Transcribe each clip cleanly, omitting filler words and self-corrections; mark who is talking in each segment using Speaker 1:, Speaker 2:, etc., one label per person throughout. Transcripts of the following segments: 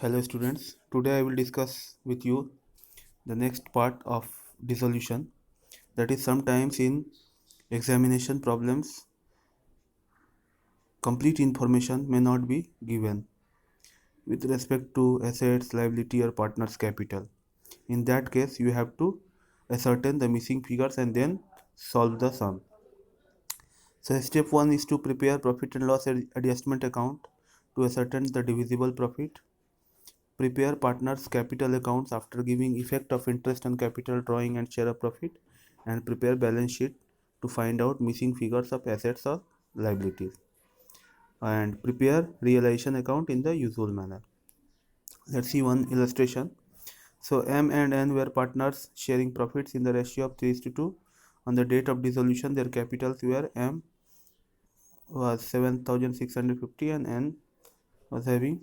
Speaker 1: Hello students, today I will discuss with you the next part of dissolution, that is sometimes in examination problems complete information may not be given with respect to assets, liability or partner's capital. In that case you have to ascertain the missing figures and then solve the sum. So step 1 is to prepare profit and loss adjustment account to ascertain the divisible profit. Prepare partners' capital accounts after giving effect of interest on capital, drawing and share of profit, and prepare balance sheet to find out missing figures of assets or liabilities, and prepare realization account in the usual manner. Let's see one illustration. So M and N were partners sharing profits in the ratio of 3:2. On the date of dissolution, their capitals were M was 7,650 and N was having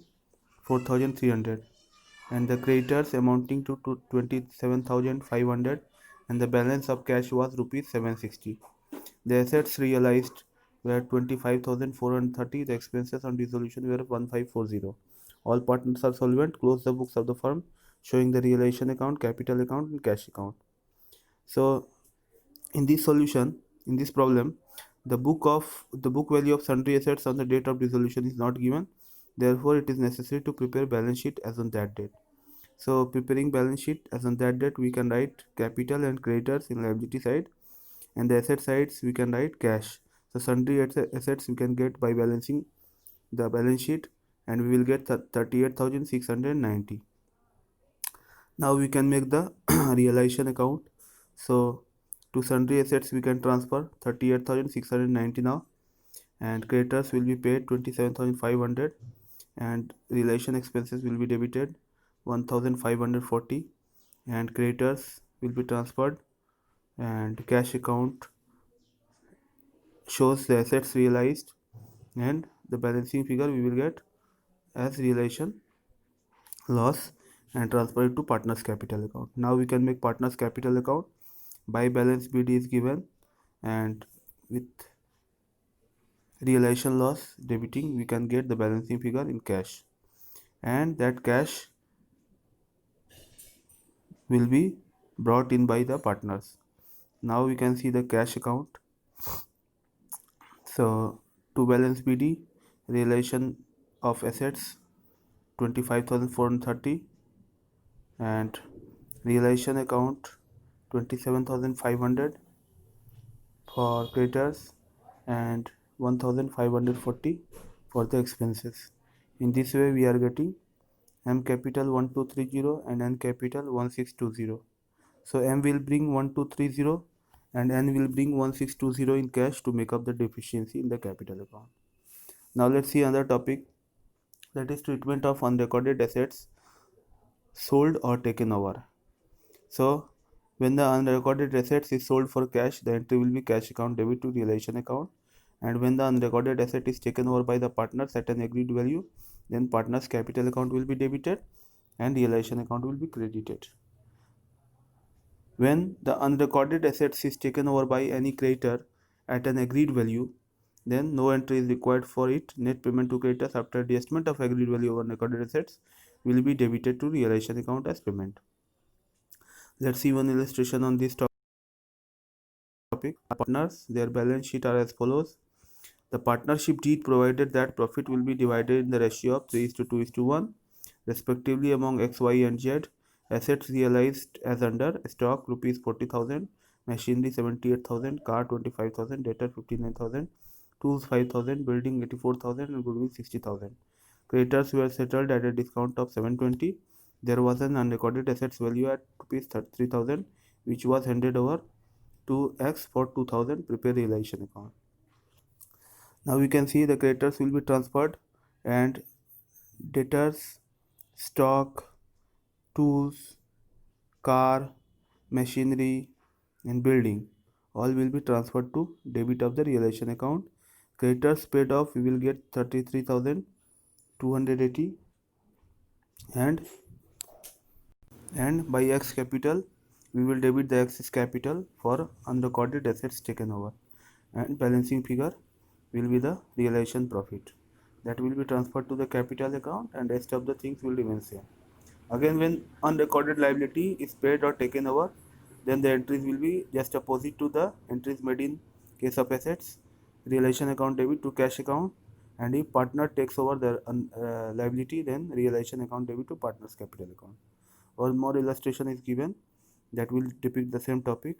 Speaker 1: 4,300, and the creditors amounting to 27,500, and the balance of cash was rupees 760. The assets realized were 25,430. The expenses on dissolution were 1540. All partners are solvent. Close the books of the firm showing the realization account, capital account and cash account. So in this solution, in this problem, the book value of sundry assets on the date of dissolution is not given. Therefore, it is necessary to prepare balance sheet as on that date. So preparing balance sheet as on that date, we can write capital and creditors in liability side, and the asset sides we can write cash. So sundry assets we can get by balancing the balance sheet, and we will get 38,690. Now we can make the realization account. So to sundry assets we can transfer 38,690 now, and creditors will be paid 27,500, and realization expenses will be debited 1,540, and creditors will be transferred, and cash account shows the assets realized, and the balancing figure we will get as realization loss and transfer it to partners capital account. Now we can make partners capital account. By balance BD is given, and with realization loss debiting we can get the balancing figure in cash, and that cash will be brought in by the partners. Now we can see the cash account. So to balance BD, realization of assets 25,430, and realization account 27,500 for creditors, and 1,540 for the expenses. In this way we are getting M capital 1230 and N capital 1620. So M will bring 1230 and N will bring 1620 in cash to make up the deficiency in the capital account. Now let's see another topic, that is treatment of unrecorded assets sold or taken over. So when the unrecorded assets is sold for cash, the entry will be cash account debit to realization account, and when the unrecorded asset is taken over by the partners at an agreed value, then partners capital account will be debited and realization account will be credited. When the unrecorded assets is taken over by any creditor at an agreed value, then no entry is required for it. Net payment to creditors after adjustment of agreed value of unrecorded assets will be debited to realization account as payment. Let's see one illustration on this topic. Partners, their balance sheet are as follows. The partnership deed provided that profit will be divided in the ratio of 3:2:1 respectively among X, Y and Z. Assets realized as under: stock rupees 40,000, machinery 78,000, car 25,000, debtor 59,000, tools 5,000, building 84,000 and goodwill 60,000. Creditors were settled at a discount of 720. There was an unrecorded assets value at rupees 3,000 which was handed over to X for 2,000. Prepare realization account. Now we can see the creditors will be transferred, and debtors, stock, tools, car, machinery and building all will be transferred to debit of the realization account. Creditors paid off, we will get 33,280, and by X capital we will debit the excess capital for unrecorded assets taken over, and balancing figure will be the realization profit. that will be transferred to the capital account, and rest of the things will remain same. Again, when unrecorded liability is paid or taken over, then the entries will be just opposite to the entries made in case of assets. Realization account debit to cash account, and if partner takes over the liability, then realization account debit to partner's capital account. One more illustration is given that will depict the same topic.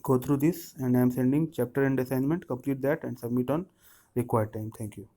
Speaker 1: Go through this, and I am sending chapter and assignment. Complete that and submit on required time. Thank you.